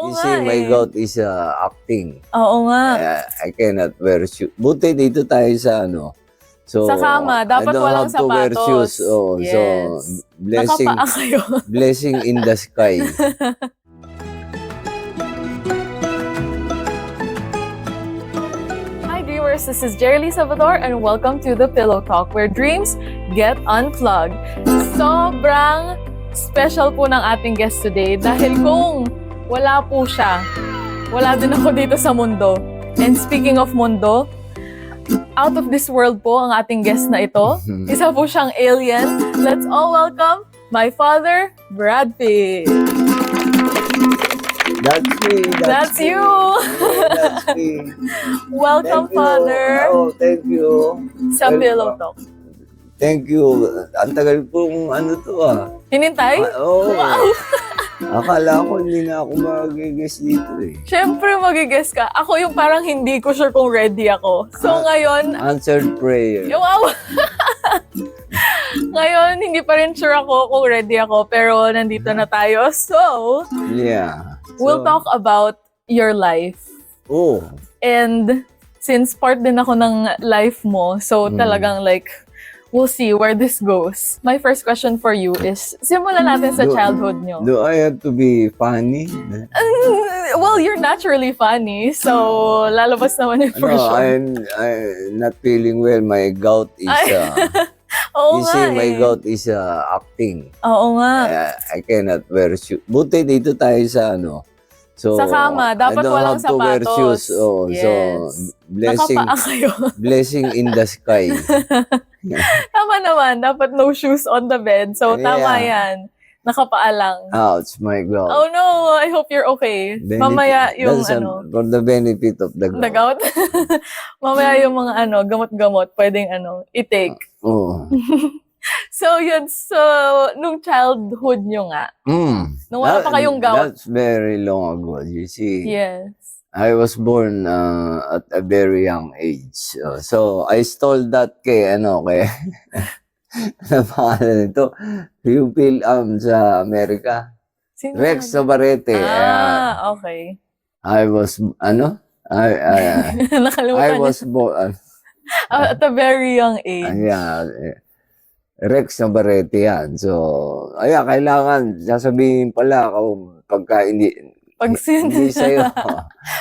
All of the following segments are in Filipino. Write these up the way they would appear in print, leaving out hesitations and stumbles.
Oo You nga see, my eh. gout is acting. Oo nga. I cannot wear shoes. Buti dito tayo sa ano. So, Sa kama, I dapat don't walang have to wear shoes. sapatos. Oh, Yes. so, blessing, Nakapaa kayo. blessing in the sky. Hi dreamers, this is Jerry Salvador and welcome to the Pillow Talk where dreams get unplugged. Sobrang special po ng ating guest today dahil kung wala po siya, wala din ako dito sa mundo. And speaking of mundo, out of this world po ang ating guest na ito. Isa po siyang alien. Let's all welcome my father, Brad Pitt. That's me. That's you. That's me. Welcome, Thank you. Father, Oh, thank you. sa Welcome. Pillow Talk. Thank you. Ang tagal pong ano to Hinintay? Oo. Wow! Akala ko hindi na ako mag-guess dito eh. Siyempre, magigess ka. Ako yung parang hindi ko sure kung ready ako. So, ngayon, Answered prayer. yung ngayon, hindi pa rin sure ako kung ready ako, pero nandito na tayo. So, Yeah. we'll talk about your life. Oh. And since part din ako ng life mo, so talagang like, we'll see where this goes. My first question for you is, simulan natin sa childhood nyo. Do I have to be funny? Well, you're naturally funny, so lalabas naman yun for No, sure. I'm not feeling well. My gout is Oo you nga see, my eh. gout is acting. Oo nga. I cannot wear shoes. Buti dito tayo sa ano. So, Sa kama, dapat I don't walang have to wear sapatos. shoes. Oh, Yes. so blessing, Nakapaa kayo. blessing in the sky. Tama naman, dapat no shoes on the bed. So, tama yan. Nakapaa lang. Ouch, my gout. Oh no, I hope you're okay. Mamaya yung That's ano, for the benefit of the the gout. gout. Mamaya yung mga ano, gamot-gamot, pwedeng ano, i-take. Oh. So yun, so nung childhood nyo nga, nung wala pa kayong gout. That's very long ago. You see, Yes. I was born at a very young age. So, I stole that kay, ano pangalan nito? Pupil sa Amerika. Sino Rex yan? Navarrete. Okay. I was, I Nakalimutan was born, at a very young age. Rex Navarrete yan. So, kailangan sasabihin pala kung pagka hindi sa'yo.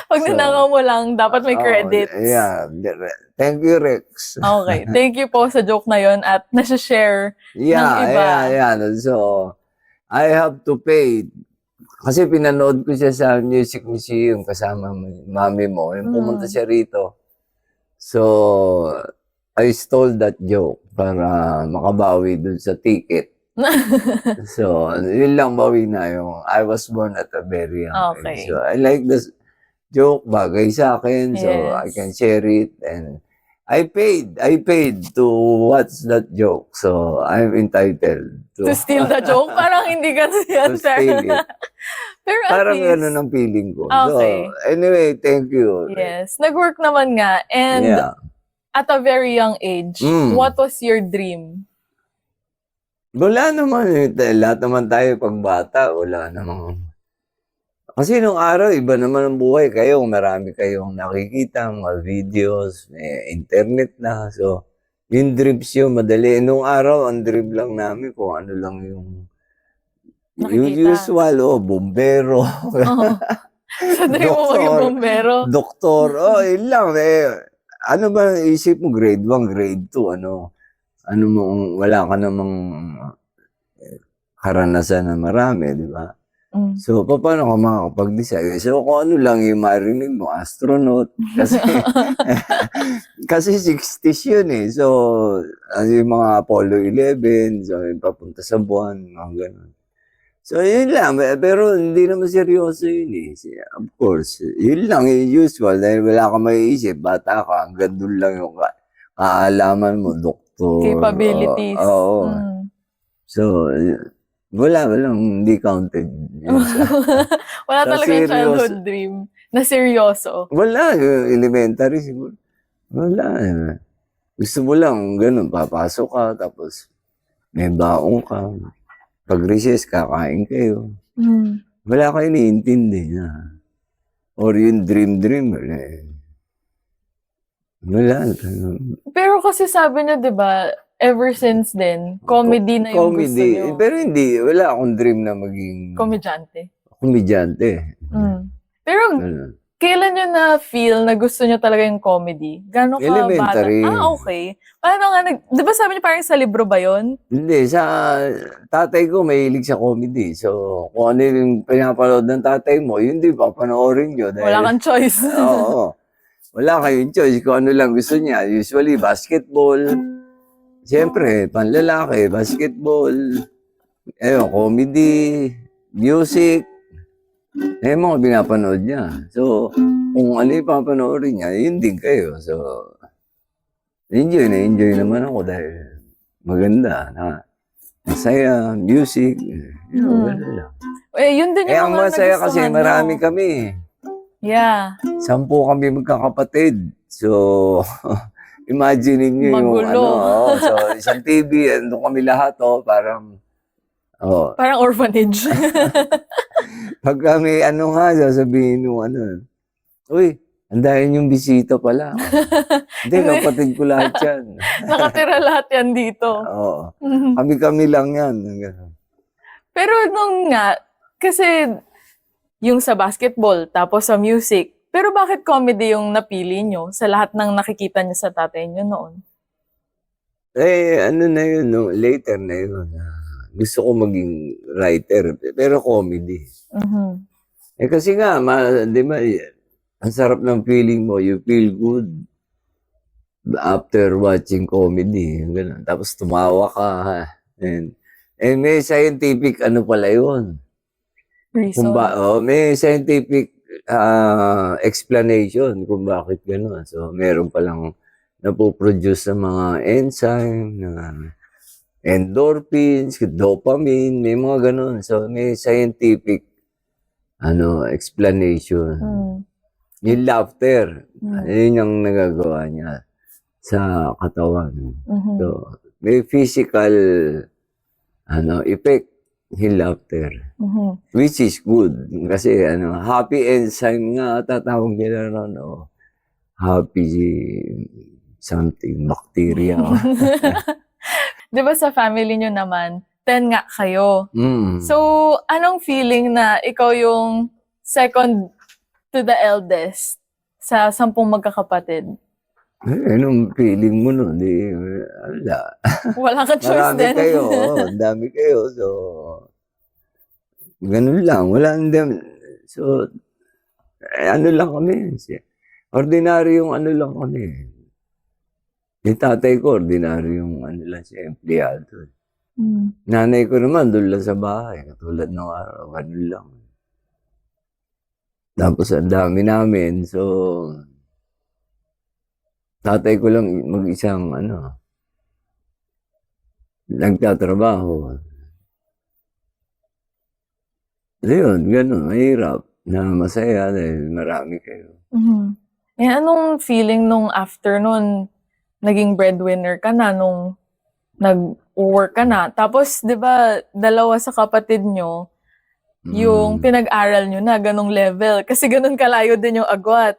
Pag ninangaw mo lang, dapat may credits. Yeah. Thank you, Rex. Okay. Thank you po sa joke na yon at nasa-share ng iba. Yeah. So, I have to pay. Kasi pinanood ko siya sa Music Museum kasama mami mo. Yung pumunta siya rito. So, I stole that joke para makabawi dun sa ticket. So, yun lang bawi na yung I was born at a very young age. So, I like this joke, bagay sa akin. So, I can share it. And I paid to watch that joke. So, I'm entitled To steal the joke? Parang hindi kasi yan, to steal it. Pero at Parang least, gano'n ang feeling ko. Okay. So, anyway, thank you. yes. Nag-work naman nga. And at a very young age, what was your dream? Wala naman. Lahat naman tayo pag bata. Wala naman. Kasi nung araw, iba naman ang buhay kayo. Marami kayong nakikita, mga videos, may internet na. So, yung dreams yun, madali. Nung araw, ang dream lang namin kung ano lang yung usual, bombero. Sa dream mo maging bombero? Doktor. Yun lang. Ano ba isip mo? Grade 1, grade 2, ano mo, wala ka namang karanasan na marami, di ba? So, paano ka makakapag-decide? So, kung ano lang yung marinig mo, astronaut. Kasi 60s yun eh. So, yung mga Apollo 11, so, yung papunta sa buwan, mga ganun. So, yun lang. Pero hindi naman seryoso yun eh. Of course, yun lang yung usual. Dahil wala ka maiisip, bata ka, hanggang doon lang yung kaalaman mo, doktor. Capabilities. Oo. So, walang hindi counted. Wala talaga yung childhood dream na seryoso. Wala. Elementary siguro. Wala. Gusto mo lang, ganun, papasok ka, tapos may baong ka. Pag recess, kakain kayo. Wala kayo iniintindi na. Or yung dream, wala. Pero kasi sabi niyo, di ba, ever since then, comedy na yung gusto Comedy. niyo. Pero hindi, wala akong dream na maging Komedyante. komedyante. Pero Ganun. kailan niyo na-feel na gusto niyo talaga yung comedy? Gano'n ka bata? Elementary. Okay. Paano nga, di ba sabi niyo parang sa libro ba yon? Hindi, sa tatay ko mahilig sa comedy. So, kung ano yung pinapanood ng tatay mo, yun din papanoorin nyo. Wala kang choice. Oo. Wala kayong choice kung ano lang gusto niya. Usually, basketball. Siyempre, panlalaki, basketball. Comedy, music. Mga pinapanood niya. So, kung ano yung papanoorin niya, yun din kayo. So, enjoy naman ako dahil maganda na masaya, music. Ganun lang. Yun din yung Ang mga masaya kasi nagustuhan marami mo. kami. Yeah. 10 kami magkakapatid. So, imagine niyo yung Magulo. so isang TV, doon kami lahat, parang, Parang orphanage. pag kami, sasabihin nung uy, andahin yung bisita pala. Hindi, kapatid ko lahat yan. Nakatira lahat yan dito. Oo. Kami lang yan. Pero nung nga, kasi yung sa basketball, tapos sa music, pero bakit comedy yung napili nyo sa lahat ng nakikita nyo sa tatay nyo noon? Na yun, no? Later na yun. Gusto ko maging writer, pero comedy. Kasi nga, di ba, ang sarap ng feeling mo, you feel good after watching comedy. Ganun. Tapos tumawa ka. And may scientific pala yun. Reason. May scientific explanation kung bakit gano'n. So, meron palang napoproduce ng mga enzyme, endorphins, dopamine, may mga gano'n. So, may scientific explanation. Yung laughter, yun yung nagagawa niya sa katawan. So, may physical effect yung laughter. Which is good. Kasi happy enzyme nga tatawag nila ron. Happy something, bacteria. Di ba sa family nyo naman, 10 nga kayo. So, anong feeling na ikaw yung second to the eldest sa 10 magkakapatid? Anong feeling mo nun? Wala. Wala kang choice din. Ang dami kayo. So, ganun lang. Wala. So, lang kami. Ordinaryong lang kami. Yung tatay ko, ordinaryong lang siya, empleyado. Nanay ko naman, doon lang sa bahay. Katulad ng araw, ganun lang. Tapos, ang dami namin. So, tatay ko lang mag-isang nagtatrabaho. Ayun, gano'n, mahirap na masaya dahil marami kayo. Anong feeling nung after nun, naging breadwinner ka na, nung nag-work ka na? Tapos, di ba, 2 sa kapatid nyo, yung pinag-aral nyo na, ganong level. Kasi ganon kalayo din yung agwat.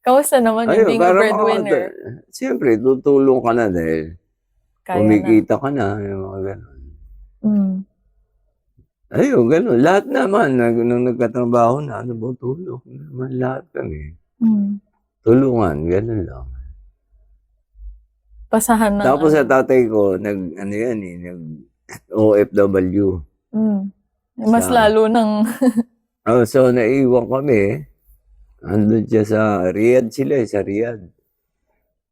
Kamusta naman yung being a breadwinner? Siyempre, tutulong ka na dahil kumikita ka na, yung mga gano'n. Ayun, gano'n. Lahat naman, nung nagkatrabaho na, tulong naman lahat kami. Tulungan, gano'n lang. Pasahan ng Tapos sa tatay ko, nag-OFW. Mas lalo ng... So, naiwan kami. Andun siya sa Riyadh sila, sa Riyadh.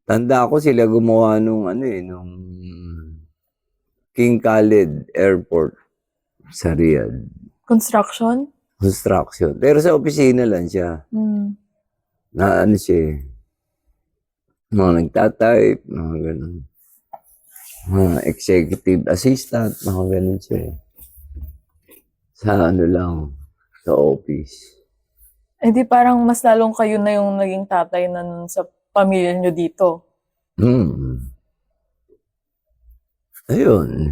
Tanda ko sila gumawa nung King Khalid Airport sa Riyadh. Construction. Pero sa opisina lang siya. Na siya, mga nagtatype, mga ganun. Mga executive assistant, mga ganun siya. Sa lang, sa office. Di parang mas lalong kayo na yung naging tatay na nun sa pamilya nyo dito. Ayun.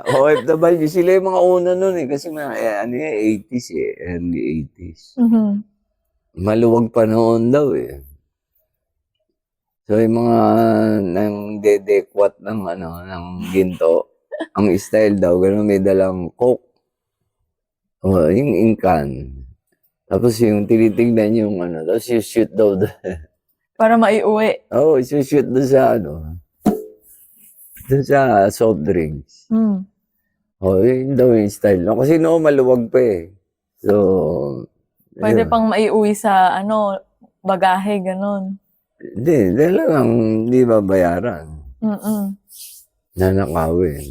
OFW, sila yung mga una nun eh. Kasi ano yan, 80s eh. Early 80s. Mhm. Maluwag pa noon daw eh. So yung mga nang dedekwat ng ng ginto, ang style daw, gano'n may dalang coke. O, yung inkan. Tapos yung tinitignan yung tapos yung shoot daw doon. Para maiuwi. Oo, shoot doon sa doon sa soft drinks. Mm. Oh, yun daw yung style. No? Kasi noon maluwag pa eh. So, Pwede ayun. pang maiuwi sa bagahe, ganun. Hindi, dahil lang hindi babayaran. Mm-mm. Nanakawin.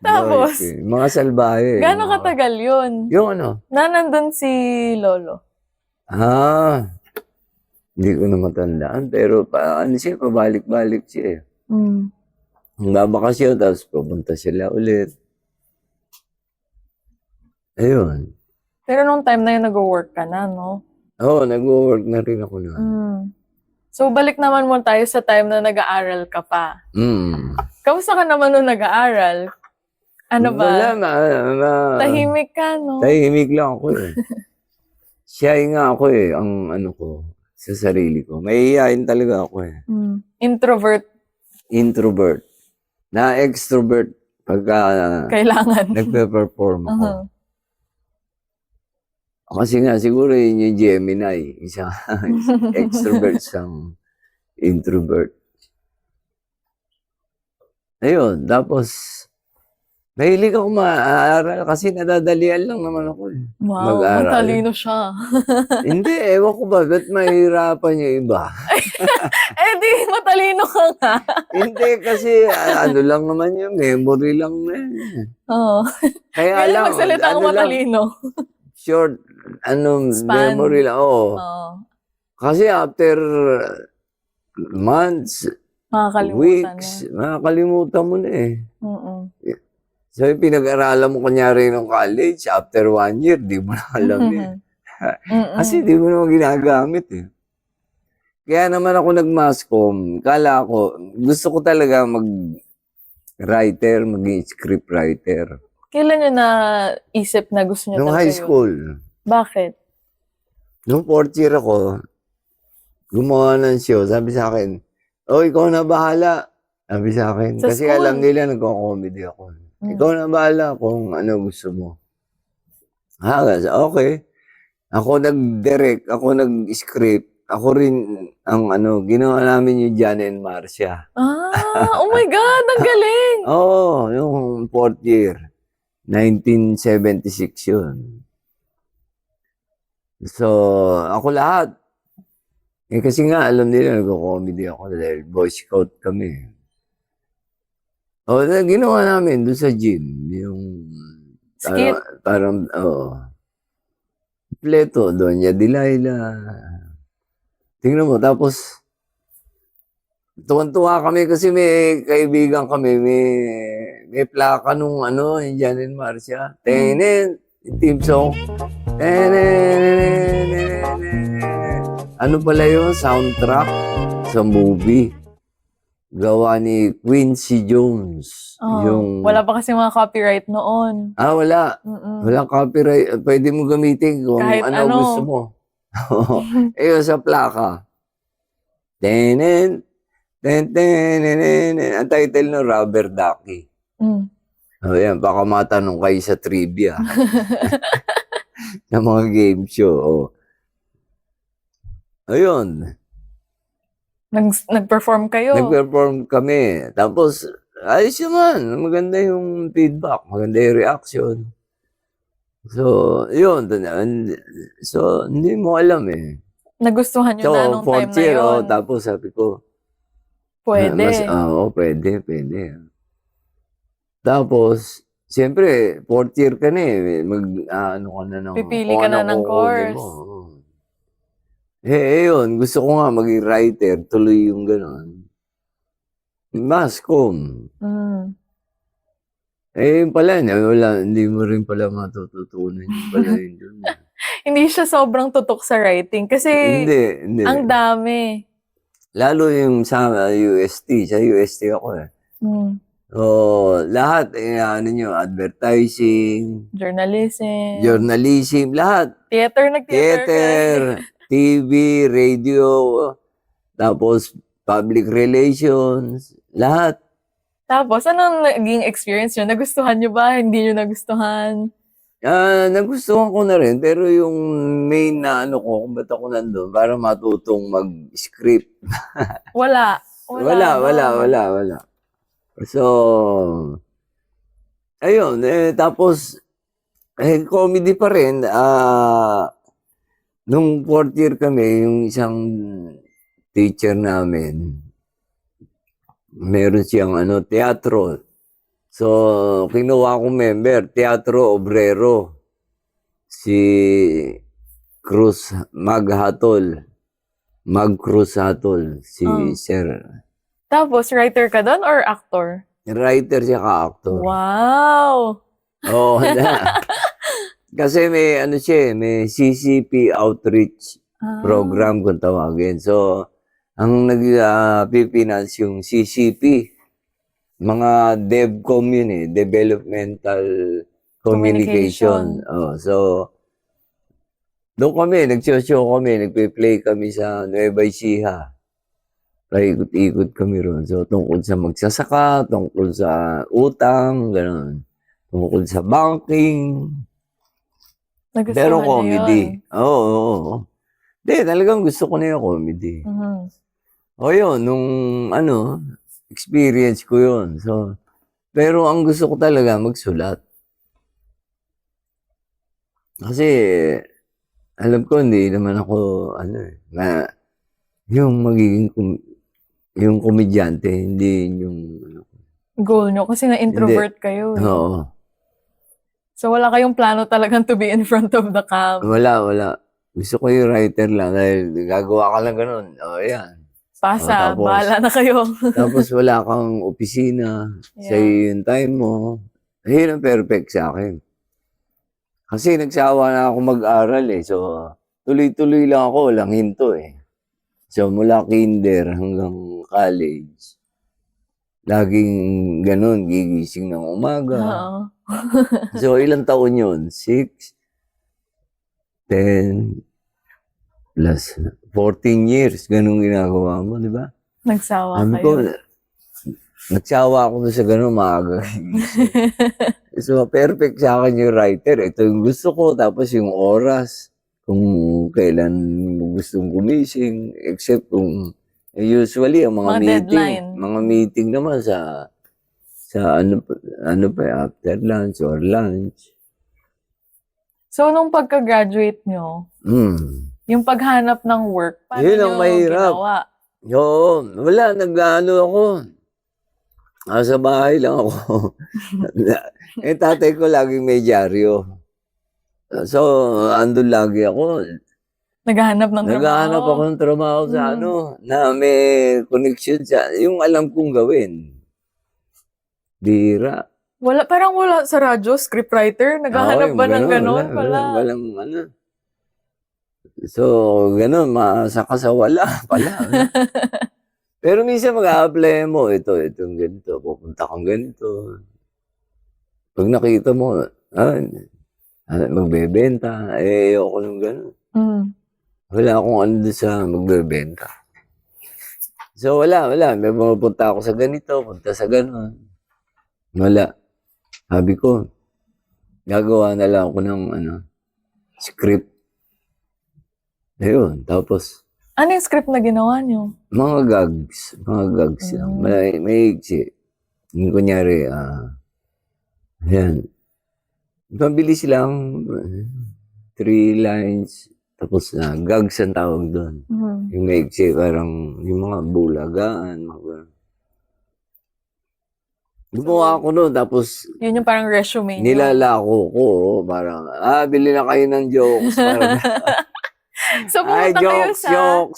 Tapos, Mga salbahe. gaano katagal yun? Yung Na nandun si Lolo. Hindi ko na matandaan. Pero siya, pabalik-balik siya. Mm. Babakasyon, tapos pupunta sila ulit. Ayun. Pero nung time na yun, nag-work ka na, no? Oo, nag-work na rin ako na. So, balik naman mo tayo sa time na nag-aaral ka pa. Kamusta ka naman nung nag-aaral? Ano ba? Wala, Tahimik ka, no? tahimik lang ako eh. Shy nga ako eh, ang ko, sa sarili ko. Mahihiyain talaga ako eh. Introvert. Introvert. Na-extrovert pagka Kailangan. nagpe-perform ako. Kasi nga, siguro yun yung Gemini. Isang extrovert, isang introvert. Ayun, tapos, mahilig ako mag-aaral kasi nadadalian lang naman ako eh. Wow, Mag-aral. matalino siya. Hindi, ewan ko ba, ba't mahirapan yung iba? Di matalino ka nga. Hindi, kasi lang naman yun, memory lang na yun. Oo. Kaya Ganyan lang, magsalita ako matalino. short, Span. memory lang, oo. Kasi after months, Makakalimutan weeks, makakalimutan mo na eh. So, yung pinag-aralan mo kunyari nung college, after 1 year, di mo na alam yun. Kasi di mo naman ginagamit eh. Kaya naman ako nag-masscom, kala ko, gusto ko talaga mag-writer, maging script writer. Kailan nyo na-isip na gusto nyo Nung talaga high yun? school. Bakit? Nung 4th year ako, gumawa ng show, sabi sa akin, ikaw na bahala. Sabi sa akin. Sa Kasi school? alam nila, nagko-comedy ako. Ikaw na bahala kung ano gusto mo. Okay. Ako nag-direct, ako nag-script, ako rin ang ginawa namin yung John and Marcia. Oh my God, ang galing! Oo, yung 4th year. 1976 yun. So, ako lahat. Kasi nga, alam nila, nagko-comedy ako dahil Boy Scout kami. Ginawa namin doon sa gym. Yung, Skit? parang Pleto, Doña Delilah. Tingnan mo, tapos, tuwan-tuwa kami kasi may kaibigan kami, may plaka nung yung John and Marcia. Team song. Ano pala yun? Soundtrack sa movie. Gawa ni Quincy Jones. Wala pa kasi mga copyright noon. Wala. Walang copyright. Pwede mo gamitin kung Kahit ano gusto mo. Yun sa plaka. Ang title no, Rubber Ducky. Yan, baka matanong kayo sa trivia. Ng mga game show. Ayun. Nag-perform kayo? Nag-perform kami. Tapos, ayos naman. Maganda yung feedback. Maganda yung reaction. So, yun. So, hindi mo alam eh. Nagustuhan nyo na nung time na year, yun? tapos sabi ko, pwede. Pwede. Tapos, siyempre, 4th year ka na eh. Pipili ka na ng course. Yun. Gusto ko nga maging writer. Tuloy yung gano'n. Masscom. Yun pala, hindi mo rin pala matututunan yung pala yun dun. Hindi siya sobrang tutok sa writing kasi Hindi. ang dami. Lalo yung sa UST, sa UST ako eh. Mm. So, lahat, ano nyo, advertising, Journalism. journalism, lahat. Nag-theater ka. Theater, TV, radio, tapos public relations, lahat. Tapos, anong naging experience nyo? Nagustuhan nyo ba? Hindi nyo nagustuhan? Nagustuhan ko na rin, pero yung main na ano ko, kung ba't ako nandun, para matutong mag-script. Wala. Wala. So, ayun, tapos, comedy pa rin. Nung fourth year kami, yung isang teacher namin, meron siyang teatro. So, kinuha kong member, Teatro Obrero. Si Cruz Maghatol. Cruz Hatol. Si Sir. Tapos, writer ka doon or actor? Writer siya ka-actor. Wow! Oo. Kasi may may CCP outreach program kung tawagin. So, ang nag-finance yung CCP. Mga DevCom yun eh, Developmental Communication. So, doon kami, nag-show kami, nagpe-play kami sa Nueva Ecija. Paikot-ikot kami ron. So, tungkol sa magsasaka, tungkol sa utang, gano'n. Tungkol sa banking. Pero comedy. Oo. Hindi, talagang gusto ko na yung comedy. O yun, nung experience ko yun. So, pero ang gusto ko talaga magsulat. Kasi, alam ko, hindi naman ako, na yung magiging yung komedyante, hindi yung goal nyo. Kasi na-introvert kayo. Oo. So, wala kayong plano talagang to be in front of the cam? Wala. Gusto ko yung writer lang dahil gagawa ka lang ganun. O, yan. Pasa, bahala na kayo. Tapos wala kang opisina. Sa'yo yung time mo. Yun ang perfect sa akin. Kasi nagsawa na ako mag-aral eh. So, tuloy-tuloy lang ako. Walang hinto eh. So, mula kinder hanggang college, laging ganun, gigising ng umaga. So, ilang taon yun? 6, 10, plus 14 years. Ganun ginagawa mo, di ba? Nagsawa kayo. Nagsawa ako sa ganun, maaga. So, perfect sa akin yung writer. Ito yung gusto ko. Tapos yung oras, kung kailan gustong gumising, except kung usually ang mga meeting naman sa after lunch or lunch. So, nung pagka-graduate nyo, yung paghanap ng work, paano yun ang nyo mahirap. ginawa? Oo, wala, ako. Sa bahay lang ako. Tatay ko laging may dyaryo. So, andun lagi ako. Naghahanap ng trabaho? Naghahanap ako ng trabaho sa na may connection sa, yung alam kong gawin. Bira. Parang wala sa radyo, scriptwriter. Naghahanap ba ng gano'n? Walang So, gano'n, masaka sa wala pala. Pero minsan mag-a-apply mo, itong ganito, pupunta kang ganito. Pag nakita mo, magbebenta, ayoko nung gano'n. Wala akong doon sa magbebenta. So, wala. May pupunta ako sa ganito, punta sa gano'n. Wala. Sabi ko, gagawa na lang ako ng script. Ayun, tapos. Ano yung script na ginawa nyo? Mga gags lang. May iksi. Yung kunyari, ayan. Mabilis lang. 3 lines. Tapos gags ang tawag doon. Yung may iksi, parang yung mga bulagaan. Gumawa ako noon, tapos Yun yung parang resume nyo. nilalako ko, parang, bili na kayo ng jokes. Parang, So, pumunta kayo sa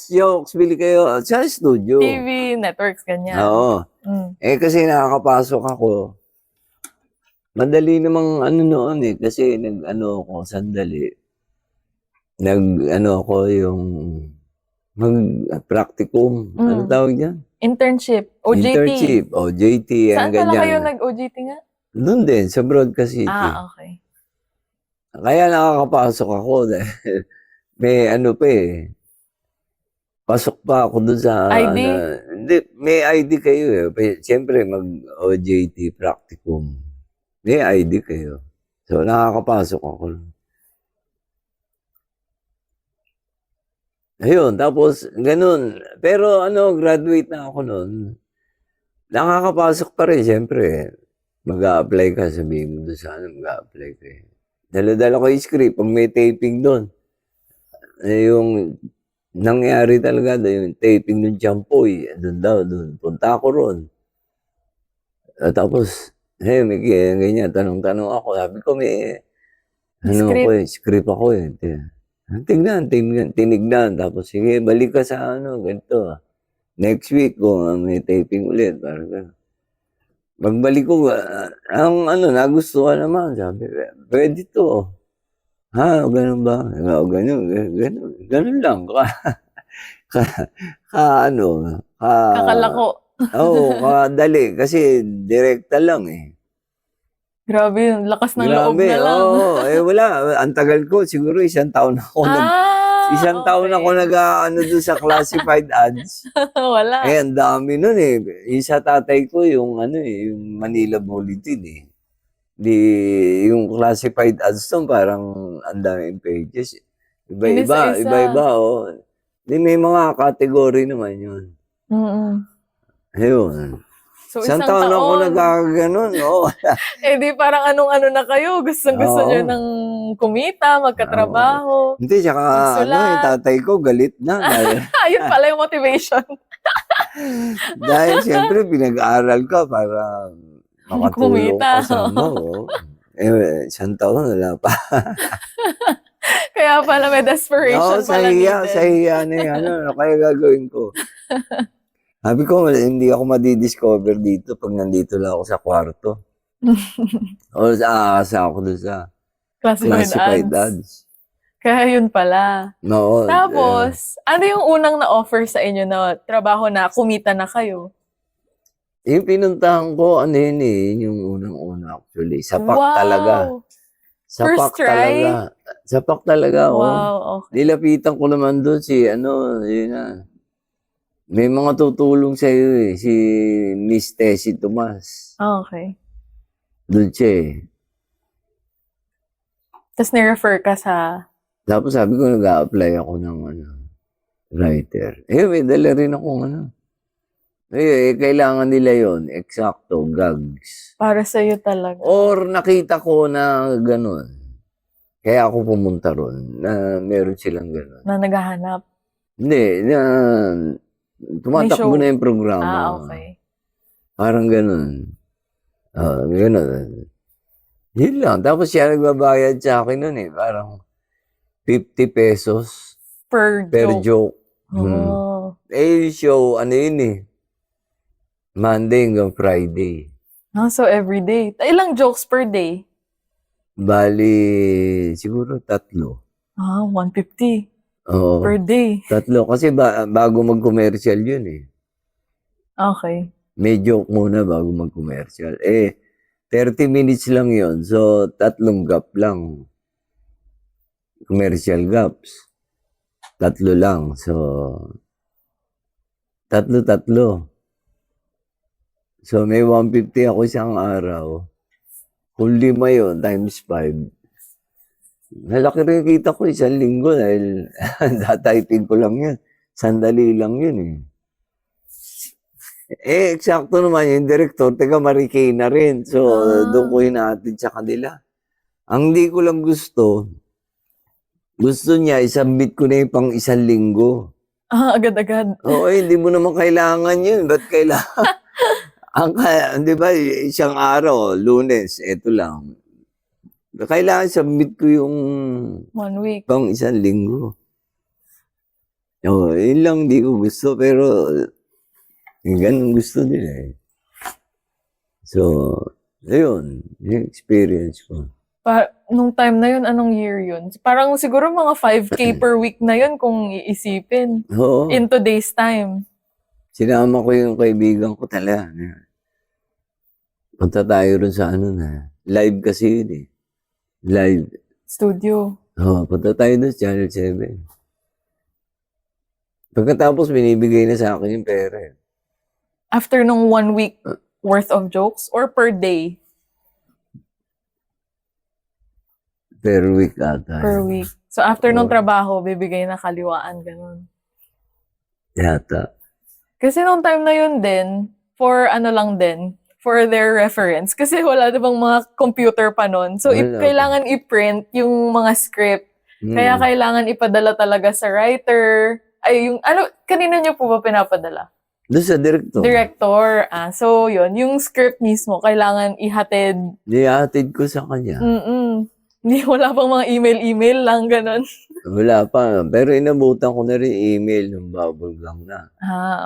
jokes, bili kayo. Sa studio. TV networks, ganyan. Oo. Kasi nakakapasok ako. Madali namang noon eh, kasi ako sandali. Ako yung mag-practicum. Ano tawag yan? Internship. OJT. Internship. OJT, Saan ang pala kayo ganyan. nag-OJT nga? Doon din, sa Broadcast City. Okay. Kaya nakakapasok ako dahil may ano pa eh. Pasok pa ako doon sa... ID? Hindi, may ID kayo eh. Siyempre, mag-OJT practicum. May ID kayo. So, nakakapasok ako. Ayun, tapos ganun. Pero graduate na ako noon. Nakakapasok pa rin, siyempre. Mag-a-apply ka, sabihin mo doon sa mag-a-apply ka eh. Dala-dala ko yung script, pag may taping doon. Yung nangyari talaga, yung taping ng Champoy, doon daw, doon. Punta ako ron. Tapos, may ganyan, tanong-tanong ako. Sabi ko, may, script ako eh. Tinignan. Tapos, sige, balik ka sa ganito. Next week, kung may taping ulit. Parang gano'n. Pagbalik ko, ang nagustuhan naman. Sabi, pwede to. Ha, ganun ba? Ganun lang. Kakalako. Kadali. Kasi direkta lang eh. Grabe yun. Lakas ng loob na lang. Wala. Ang tagal ko. Siguro 1 taon ako. Isang taon ako doon sa classified ads. Wala. Ang dami nun eh. Yung sa tatay ko, yung yung Manila Bulletin eh. Yung classified ads doon, parang ang daming pages. Iba-iba, oh. May mga category naman yun. Ayun. So, isang taon ako nagkakaganon, oh. Di parang anong-ano na kayo. Gusto nyo ng kumita, magkatrabaho. Hindi, tsaka yung tatay ko galit na. Yun pala yung motivation. Dahil siyempre pinag-aaral ka para makatulong ka sa mo. 1 taon, wala pa. Kaya pala may desperation pala sa hiya na yan. Ano kaya gagawin ko? Sabi ko, hindi ako madidiscover dito pag nandito lang ako sa kwarto. O aasa ako doon sa classified ads. Kaya yun pala. No, Tapos, ano yung unang na-offer sa inyo na trabaho na kumita na kayo? yung pinuntahan ko, yung unang-una actually. Sapak talaga. Sapak First try? talaga. Sapak talaga, Wow, okay. Nilapitan ko naman doon yun na. May mga tutulong sa iyo si Miss Tessie Tomas. Okay. Doon siya eh. Tapos ni-refer ka sa... Tapos sabi ko, nag-a-apply ako ng writer. May dala rin akong kailangan nila yon eksakto, gags. Para sa'yo talaga. Or nakita ko na gano'n. Kaya ako pumunta ron na meron silang gano'n. Na naghahanap. Hindi, tumatakbo na yung programa. Okay. Parang gano'n. Gano'n. Yun lang. Tapos siya nagbabayad sa akin nun parang 50 pesos Per joke. Oh. Yung show, yun Monday hanggang Friday. So every day. Ilang jokes per day? Bali, siguro 3. 150 Oo. per day. 3. Kasi bago mag-commercial yun Okay. May joke muna bago mag-commercial. 30 minutes lang yun. So, 3 gap lang. Commercial gaps. 3 lang. So, 3. So, may 150 ako isang araw. Kung 5 yun, times 5. Nalaki rin kita ko 1 linggo dahil typing ko lang yun. Sandali lang yun eksakto naman yung director, taga Marikina rin. So, doon ko hinatid sa kanila. Ang di ko lang gusto niya, isubmit ko na yung pang 1 linggo. Agad-agad. Oo, hindi mo naman kailangan yun. Ba't kailangan? Di ba, 1 araw, Lunes, eto lang. Kailangan submit ko yung 1 week. pang 1 linggo. Yun lang di ko gusto, pero ganun gusto nila So, ayun, yung experience ko. Nung time na yun, anong year yun? Parang siguro mga 5K per week na yun kung iisipin. Oo. In today's time. Sinama ko yung kaibigan ko talaga. Punta tayo rin sa ano na. Live kasi yun eh. Live. Studio. Oo, punta tayo doon sa Channel 7. Pagkatapos, binibigay na sa akin yung pera. After nung 1 week worth of jokes or per day? Per week ata. Per week. So after nung Oo. trabaho, bibigay na kaliwaan, ganun. Yata. Kasi nung time na yun din, for ano lang din, for their reference. Kasi wala na bang mga computer pa nun. So Wala pa. kailangan i-print yung mga script. Kaya kailangan ipadala talaga sa writer. Ay, yung, ano, kanina niyo po ba pinapadala? Doon sa director. Director. So yun, yung script mismo, kailangan ihatid. Nihatid ko sa kanya. Hindi, wala pang mga email lang, ganun. Wala pa. Pero inabutan ko na rin email ng bubble gum na.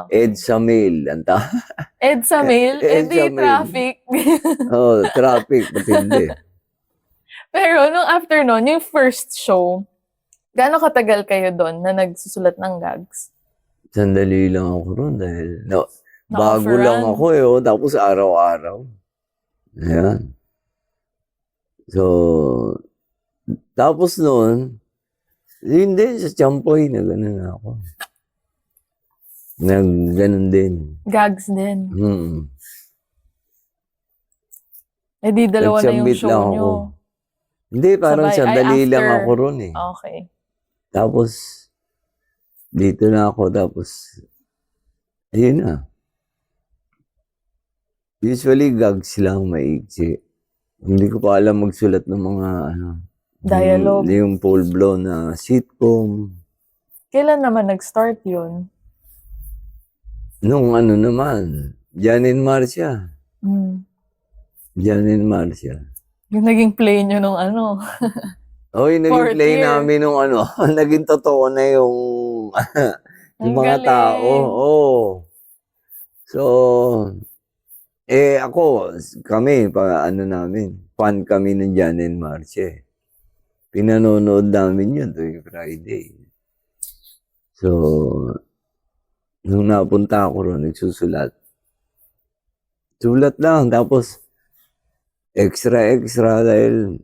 Okay. EDSA mail. EDSA mail? EDSA Edi mail. traffic. Traffic. Matindi. Pero nung after nun, yung first show, gaano katagal kayo doon na nagsusulat ng gags? Sandali lang ako ron dahil bago Na-offeran? lang ako tapos araw-araw. Ayan. So, tapos noon, yun din sa Champoy na gano'n ako. Gano'n din. Gags din. Di dalawa na yung Nag-submit show lang nyo. ako. Hindi, parang Sabay. sandali Ay, lang after. ako ron eh. Okay. Tapos, dito na ako, tapos, ayun na. Usually, gags lang maiksi. Hindi ko pa alam magsulat ng mga, Dialogue. Yung full-blown na sitcom. Kailan naman nag-start yun? Nung naman, Jan and Marcia. Jan and Marcia. Yung naging play nyo nung Yung naging Fourth play year. namin nung naging totoo na yung Ang mga galing. tao. So, kami, fan kami ng Jan and Marcia. Pinanonood namin yun tuwing Friday. So, nung napunta ako ron, nagsusulat. Sulat lang, tapos extra dahil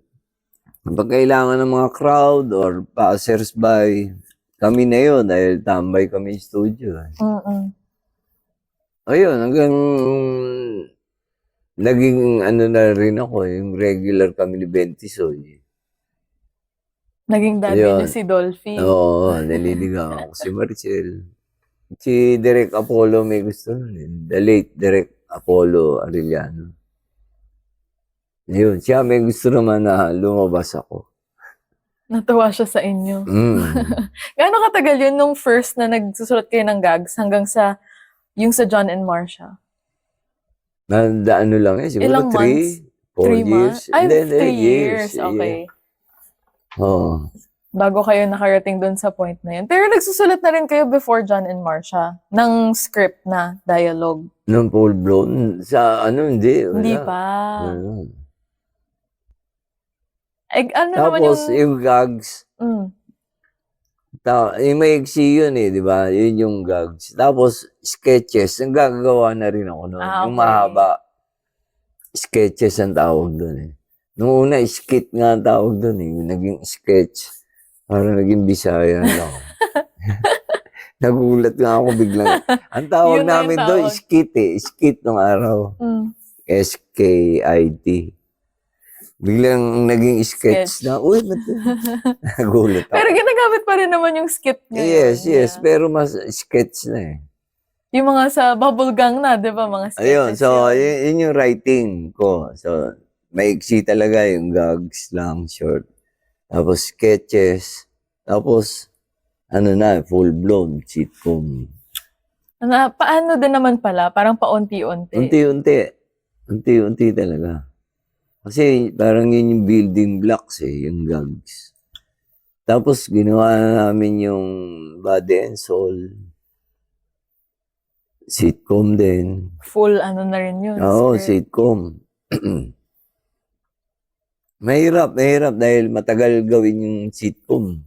pag kailangan ng mga crowd or passers-by, kami na yun dahil tambay kami sa studio. Ayun, hanggang naging na rin ako, yung regular kami ni Bentisoy. Naging daddy Ayun. niyo si Dolphy. Oo, naliligaw ako si Marcel. Si Direk Apollo may gusto nun eh. The late Direk Apollo Arellano. Yun, siya may gusto naman na lumabas ako. Natuwa siya sa inyo. Gaano katagal yun nung first na nagsusulat kayo ng gags hanggang sa yung sa John and Marcia? Ano lang siguro Ilang 4 3 years. months? Ay, Then, 3 years. Okay. Oo. Bago kayo nakarating doon sa point na yun. Pero nagsusulat na rin kayo before John and Marcia ng script na dialogue. Nung full blown, sa hindi. Wala. Hindi pa. Wala. Ano naman Tapos, yung... yung gags, yung maiksi yun di ba? Yun yung gags. Tapos, sketches, ang gagawa na rin ako noon. Yung okay. mahaba, sketches ang tawag doon Nung una, skit nga ang tawag doon Yung naging sketch. Parang naging Bisaya lang. Nagulat nga ako biglang. Ang tawag namin doon, skit Skit nung araw. SKIT. Biglang naging sketch na, uy, ba't nagulat ako. Pero ginagamit pa rin naman yung skit ngayon. Yes. Pero mas sketch na Yung mga sa bubble gang na, di ba? Mga sketches. Ayun, so, yun yung writing ko. So, maiksi talaga yung gags lang, short. Tapos sketches. Tapos, full-blown sitcom. Paano din naman pala? Parang paunti-unti. Unti-unti talaga. Kasi parang yun yung building blocks yung gags. Tapos ginawa na namin yung Body and Soul. Sitcom din. Full na rin yun. Oo, script. sitcom. Mahirap dahil matagal gawin yung sitcom.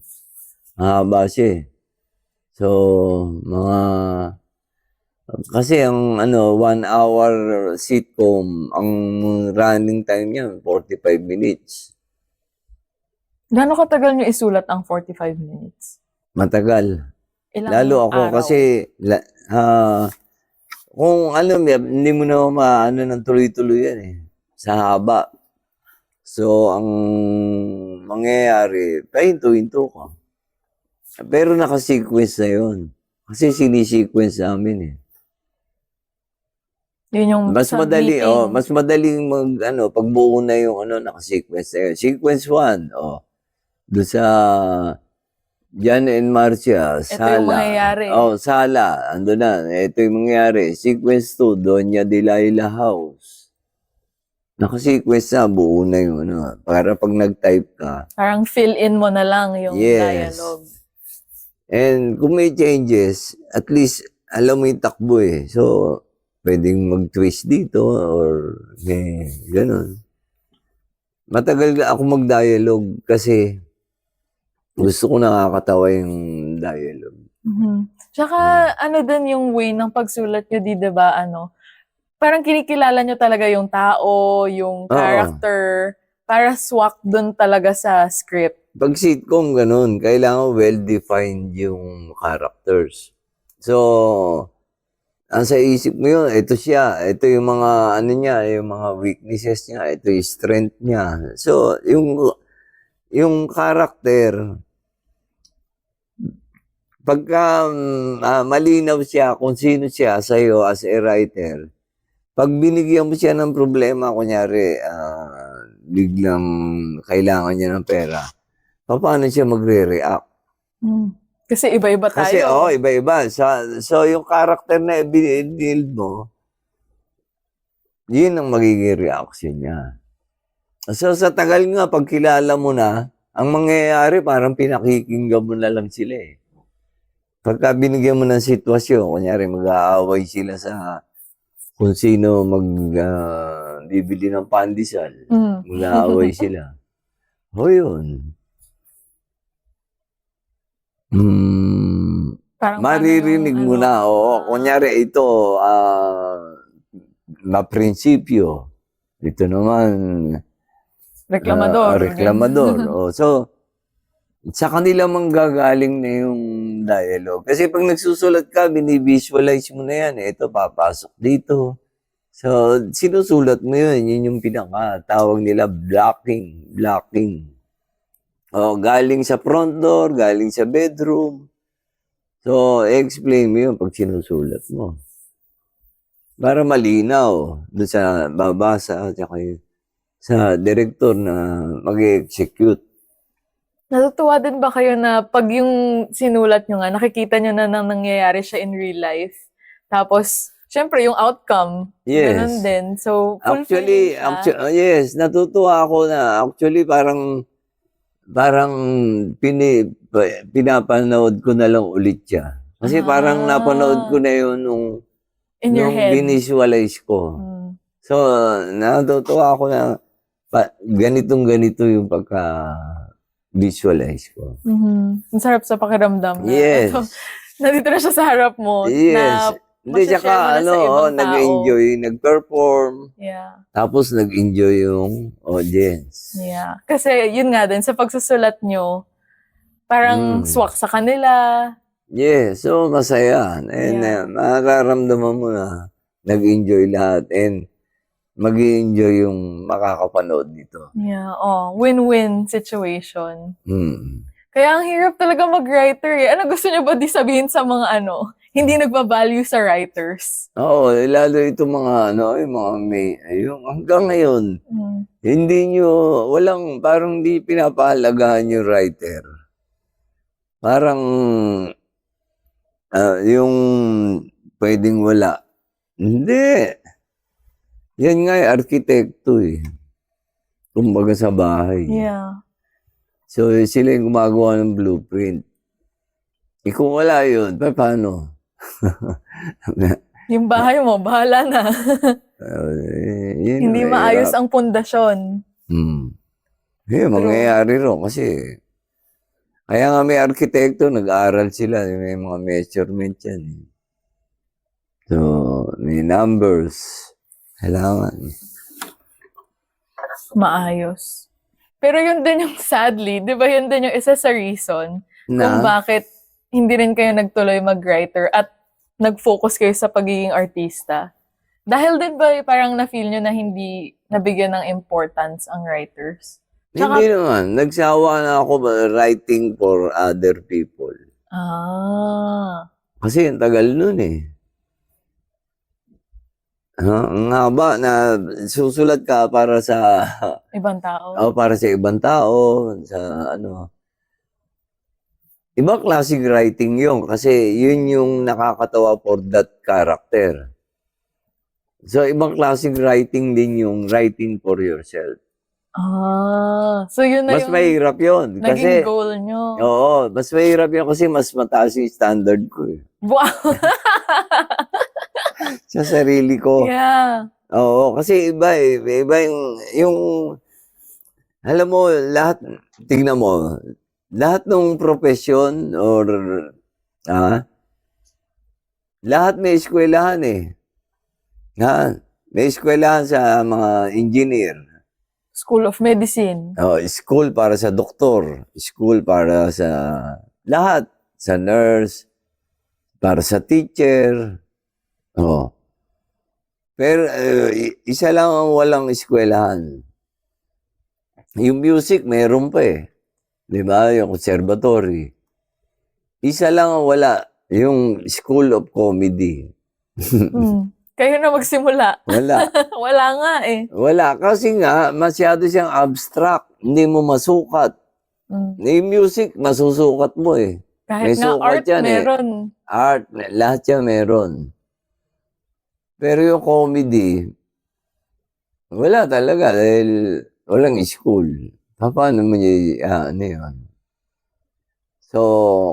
Mahaba siya eh. So, kasi ang 1 hour sitcom, ang running time niya 45 minutes. Gaano katagal nyo isulat ang 45 minutes? Matagal. Ilang Lalo ako araw? kasi kung hindi mo na maano ng tuloy-tuloy yan eh. Sa haba. So, ang mangyayari, pahinto-hinto ka. Pero naka-sequence na yun. Kasi sini-sequence namin eh. Yun yung Mas sa madali, meeting. mas madaling pagbuo na yung naka-sequence na yun. Sequence 1, doon sa Jan and Marcia, Ito Sala. yung mangyayari. Sala, ando na. Ito yung mangyayari. Sequence 2, Doña Delilah House. Naka-sequence na, buo na yung para pag nag-type ka. Parang fill-in mo na lang yung Yes. dialogue. And kung may changes, at least alam mo yung takbo eh. So, pwedeng mag-twist dito or ganun. Matagal ako mag-dialogue kasi gusto ko nakakatawa yung dialogue. Tsaka ano din yung way ng pagsulat nyo, di ba, parang kinikilala nyo talaga yung tao, yung character, para swak dun talaga sa script. Pag sitcom, ganun, kailangan well-defined yung characters. So, ang sa isip mo yun, ito siya, ito yung mga, niya, yung mga weaknesses niya, ito yung strength niya. So, yung character, pagka malinaw siya kung sino siya sa'yo as a writer, pag binigyan mo siya ng problema, kunyari, biglang kailangan niya ng pera, paano siya magre-react? Kasi iba-iba tayo. Kasi, iba-iba. So, yung character na i-build mo, yun ang magiging reaction niya. So, sa tagal nga, pag kilala mo na, ang mangyayari, parang pinakikinggan mo na lang sila eh. Pagka binigyan mo ng sitwasyon, kunyari, mag-aaway sila sa kung sino bibili ng pandesal, mag-aaway sila. Yun. Parang maririnig mo na, kunyari ito, na prinsipyo. Ito naman, reklamador. So, sa kanila manggagaling na yung dialogue. Kasi pag nagsusulat ka, binivisualize mo na yan. Ito, papasok dito. So, sinusulat mo yun. Yun yung pinaka-tawag nila, blocking. Galing sa front door, galing sa bedroom. So, explain mo yun pag sinusulat mo. Para malinaw doon sa babasa at sa director na mag-execute. Natutuwa din ba kayo na pag yung sinulat nyo nga, nakikita nyo na nangyayari siya in real life? Tapos, syempre, yung outcome, ganun din. So, actually, yes, natutuwa ako na actually parang pinapanood ko na lang ulit siya. Kasi parang napanood ko na yun nung binisualize ko. So, natutuwa ako na ganito yung pagka-visualize ko. Ang sarap sa pakiramdam. Yes. So, nandito na siya sa harap mo. Yes. Hindi, tsaka nag-enjoy, nag-perform. Yeah. Tapos nag-enjoy yung audience. Yeah. Kasi yun nga din, sa pagsusulat nyo, parang swak sa kanila. Yeah, so masaya. And mararamdaman mo na nag-enjoy lahat and mag-enjoy yung makakapanood nito. Yeah, win-win situation. Kaya ang hirap talaga mag-writer eh. Ano gusto niyo ba di sabihin sa mga hindi nagba-value sa writers? Oo, lalo itong mga yung mga yung hanggang ngayon, parang hindi pinapahalagahan yung writer. Parang yung pwedeng wala. Hindi. Yan nga arkitekto eh. Kumbaga sa bahay. Yeah. So, sila yung gumagawa ng blueprint. Kung wala yun, paano? Yung bahay mo, bahala na. Hindi maayos ang pundasyon. mangyayari rin kasi kaya nga may arkitekto, nag-aaral sila, may mga measurement yan. So, may numbers. Kailangan. Maayos. Pero yun din yung sadly, di ba yun din yung isa sa reason kung bakit hindi rin kayo nagtuloy mag-writer at nag-focus kayo sa pagiging artista? Dahil din ba parang na-feel nyo na hindi nabigyan ng importance ang writers? Hindi naman. Nagsawa na ako writing for other people. Kasi ang tagal nun eh. Ang haba na susulat ka para sa Ibang tao. para sa ibang tao, sa ano. Ibang classic writing yun kasi yun yung nakakatawa for that character. So, ibang classic writing din yung writing for yourself. So yun na Mas yung mahirap yun. naging Kasi, goal nyo. oo, mas mahirap yun kasi mas mataas yung standard ko eh. Wow! Sa sarili ko. Yeah. Oo, kasi iba eh. Iba yung alam mo, lahat, tignan mo, lahat ng profesyon or, lahat may eskwelahan eh. May eskwelahan sa mga engineer. School of Medicine. School para sa doktor. School para sa lahat. Sa nurse. Para sa teacher. Pero isa lang ang walang eskwelahan. Yung music, meron pa eh. Di ba? Yung conservatory. Isa lang ang wala. Yung School of Comedy. Kayo na magsimula. Wala. Wala nga eh. Wala. Kasi nga, masyado siyang abstract. Hindi mo masukat. Yung music, masusukat mo eh. Kahit May nga sukat art, yan meron. Art, lahat yan meron. Pero yung comedy, wala talaga dahil walang school. Paano mo ano yun? So,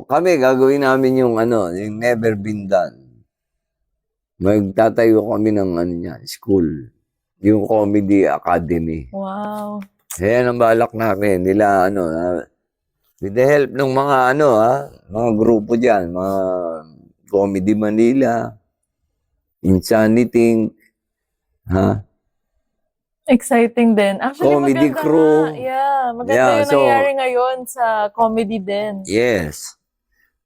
kami gagawin namin yung yung never been done. Magtatayo kami ng school. Yung Comedy Academy. Wow. Ayan ang balak namin. Nila, with the help ng mga, mga grupo dyan, mga Comedy Manila, Insanity, Exciting din. Actually, Comedy maganda Crew. nga. Yeah, maganda Yeah, yung nangyari ngayon sa comedy din. Yes.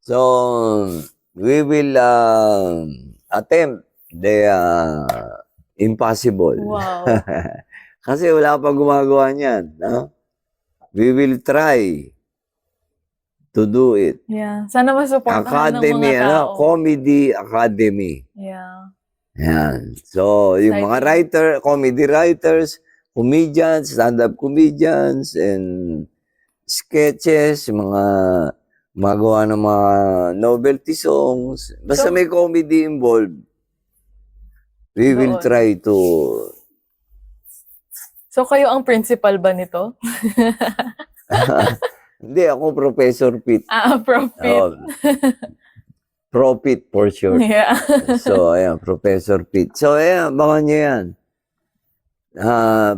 So, we will attempt the impossible. Wow. Kasi wala pa gumagawa niyan. No? We will try to do it. Yeah. Sana masuportahan ng Academy, mga tao. Comedy Academy. Yeah. Yan. So, yung mga comedy writers, comedians, stand-up comedians, and sketches, mga magawa ng mga novelty songs. Basta may comedy involved. We will try to... So, kayo ang principal ba nito? Hindi, ako Professor Pete. Profit. Profit for sure. Yeah. So, ayan, Professor Pete. So, ayan, baka nyo yan.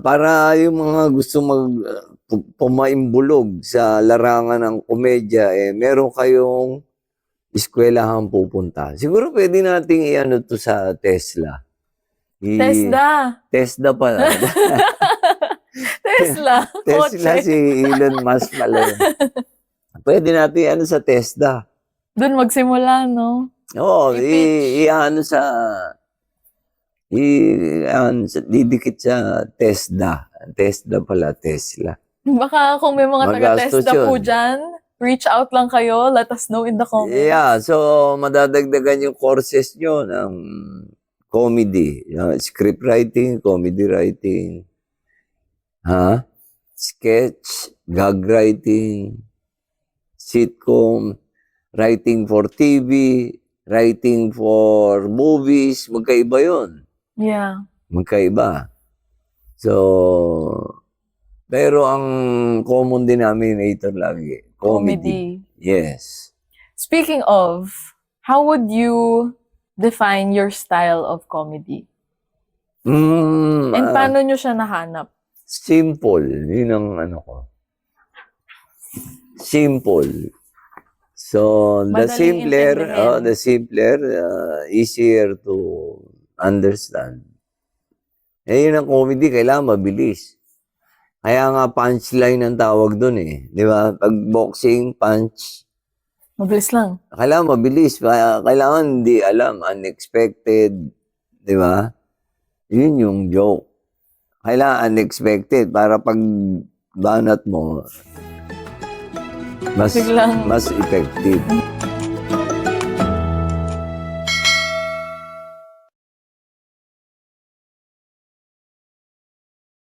Para yung mga gusto pumaimbulog sa larangan ng komedya, meron kayong eskwelahan pupunta. Siguro pwede nating i-ano to sa Tesla. Tesla pala. Tesla. Tesla si Elon Musk pala. Pwede natin sa Tesla. Doon magsimula, no? Oo, didikit sa Tesla. Tesla pala, Tesla. Baka kung may mga Magastos taga-Tesla po yun. dyan, reach out lang kayo. Let us know in the comments. Yeah, so madadagdagan yung courses nyo ng comedy. Script writing, comedy writing. Sketch, gag writing, sitcom, writing for TV, writing for movies, magkaiba yun. Yeah. Magkaiba. So, pero ang common denominator lagi, comedy. Yes. Speaking of, how would you define your style of comedy? And paano nyo siya nahanap? Simple. Yun ang ko. simple. So, Madaling intindihin. the simpler, easier to understand. Eh, yun ang comedy, kailangan mabilis. Kaya nga punchline ang tawag dun eh. Di ba? Pag boxing, punch, Mabilis lang. kailangan mabilis. Kailangan hindi alam, unexpected. Di ba? Yun yung joke. Kailangan unexpected para pag banat mo, mas Biglang- effective.